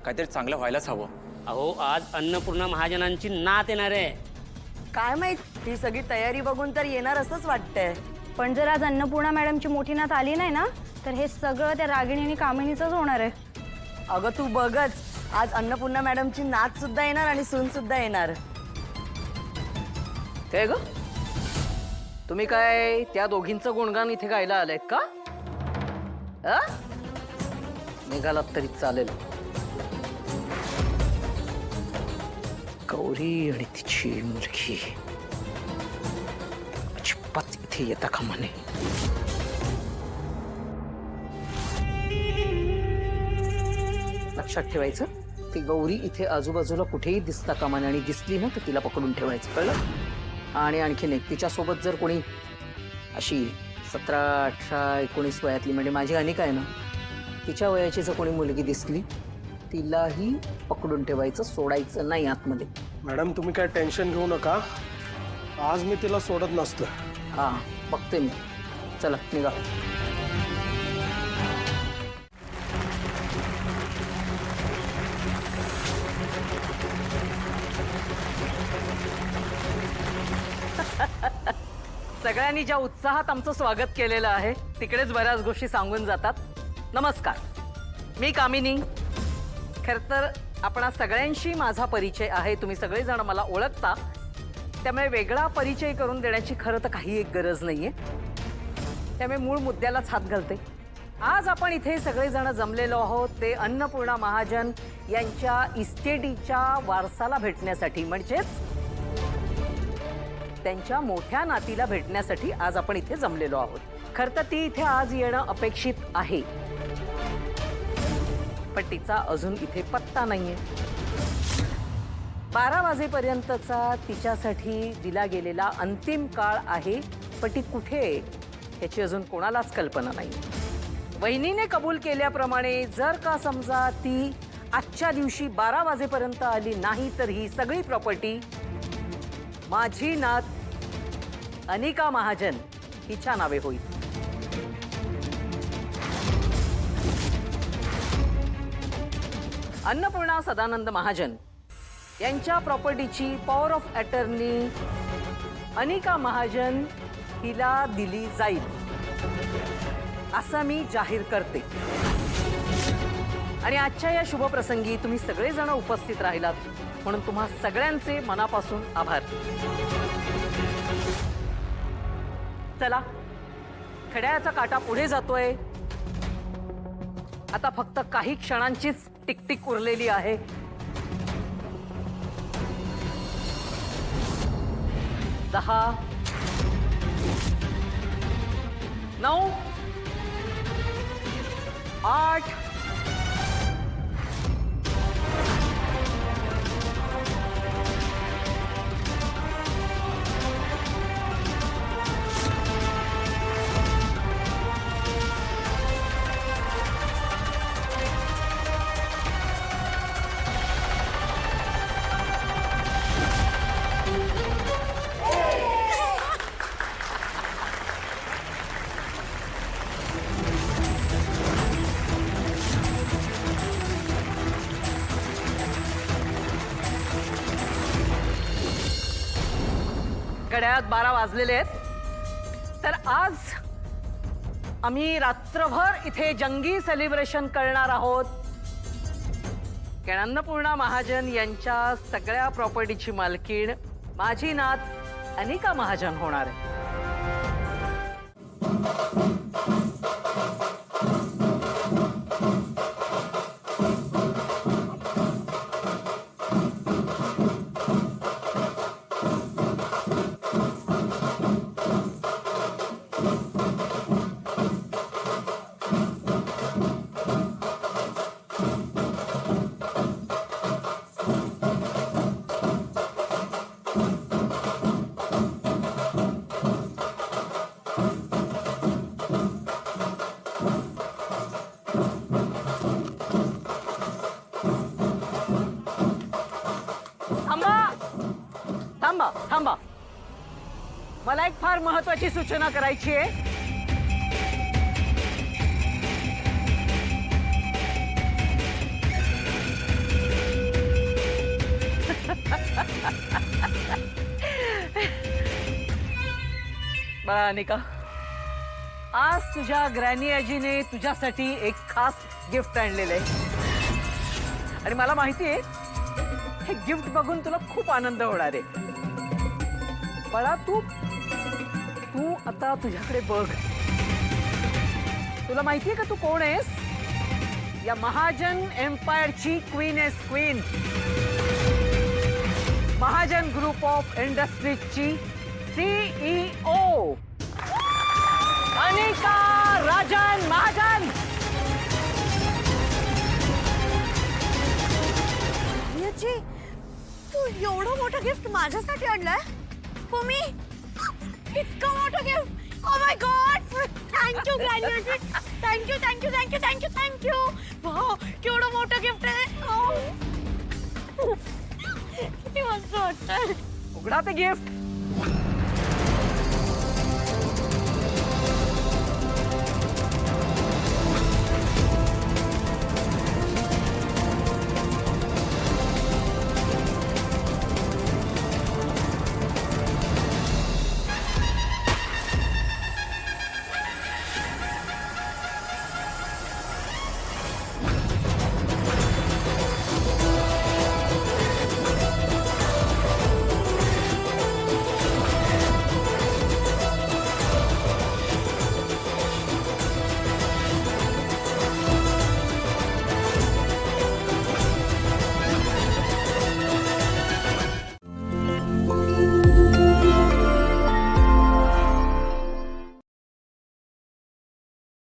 काहीतरी चांगलं व्हायलाच हवं. अहो आज अन्नपूर्णा महाजनांची नात येणार आहे. काय माहित, ही सगळी तयारी बघून तर येणार असंच वाटतंय. पण जर आज अन्नपूर्णा मॅडमची मोठी नात आली नाही ना, तर हे सगळं त्या रागिणी आणि कामिनीचंच होणार आहे. अगं तू बघच, आज अन्नपूर्णा मॅडमची नात सुद्धा येणार आणि सून सुद्धा येणार. काय ग, तुम्ही काय त्या दोघींचं गुणगान इथे गायला आलायत का? निघालात तरी चालेल. गौरी आणि तिची मुलगी अजिबात इथे येता कामा नये. लक्षात ठेवायचं, ती गौरी इथे आजूबाजूला कुठेही दिसता कामा नये आणि दिसली ना तर तिला पकडून ठेवायचं, कळलं? आणि आणखीन एक, तिच्यासोबत जर कोणी अशी 17, 18, 19 वयातली, म्हणजे माझी अनिका आहे ना, तिच्या वयाची जर कोणी मुलगी दिसली तिलाही पकडून ठेवायचं, सोडायचं नाही आतमध्ये. मॅडम तुम्ही काय टेन्शन घेऊ नका, आज मी तिला सोडत नसतं. हां बघते मी. चला निघा. सगळ्यांनी ज्या उत्साहात आमचं स्वागत केलेलं आहे तिकडेच बऱ्याच गोष्टी सांगून जातात. नमस्कार, मी कामिनी. खरं तर आपणा सगळ्यांशी माझा परिचय आहे, तुम्ही सगळेजण मला ओळखता, त्यामुळे वेगळा परिचय करून देण्याची खरं तर काही एक गरज नाहीये. त्यामुळे मूळ मुद्द्यालाच हात घालते. आज आपण इथे सगळेजण जमलेलो आहोत ते अन्नपूर्णा महाजन यांच्या इस्टेटीच्या वारसाला भेटण्यासाठी, म्हणजेच त्यांच्या मोठ्या नातीला भेटण्यासाठी आज आपण इथे जमलेलो आहोत. खरं तर ती इथे आज येणं अपेक्षित आहे, पण तिचा अजून इथे पत्ता नाहीये. 12 वाजेपर्यंतचा तिच्यासाठी दिला गेलेला अंतिम काळ आहे, पण ती कुठे आहे याची अजून कोणालाच कल्पना नाही. वहिनीने कबूल केल्याप्रमाणे जर का समजा ती आजच्या दिवशी 12 वाजेपर्यंत आली नाही तर ही सगळी प्रॉपर्टी माझी नात अनिका महाजन हिच्या नावे होईल. अन्नपूर्णा सदानंद महाजन यांच्या प्रॉपर्टीची power of attorney Anika Mahajan हिला दिली जाईल असं मी जाहीर करते. आणि आजच्या या शुभप्रसंगी तुम्ही सगळेजण उपस्थित राहिलात म्हणून तुम्हा सगळ्यांचे मनापासून आभार. चला, खड्याचा काटा पुढे जातोय. आता फक्त काही क्षणांचीच टिकटिक उरलेली आहे. 10, 9, 8, 12 वाजलेले आहेत. तर आज आम्ही रात्रभर इथे जंगी सेलिब्रेशन करणार आहोत. कारण अन्नपूर्णा महाजन यांच्या सगळ्या प्रॉपर्टीची मालकीण माझी नात अनिका महाजन होणार आहे. थांबा, मला एक फार महत्वाची सूचना करायची आहे. बाळा अनिका, आज तुझ्या ग्रॅनी आजीने तुझ्यासाठी एक खास गिफ्ट आणलेलं आहे आणि मला माहिती आहे हे गिफ्ट बघून तुला खूप आनंद होणार आहे. बाळा तू तू आता तुझ्याकडे बघ. तुला माहितीये का तू कोण आहेस? या महाजन एम्पायरची क्वीन आहेस. क्वीन. महाजन ग्रुप ऑफ इंडस्ट्रीजची CEO अनिका राजन महाजन. याची तू एवढं मोठं गिफ्ट माझ्यासाठी आणलंय फॉर मी. इतकं मोठं gift. Oh my God. Thank you granny. Thank you thank you thank you thank you thank you. Wow, केवढं मोठं गिफ्ट आहे. किती मस्त वाटतं. उघडा ते गिफ्ट.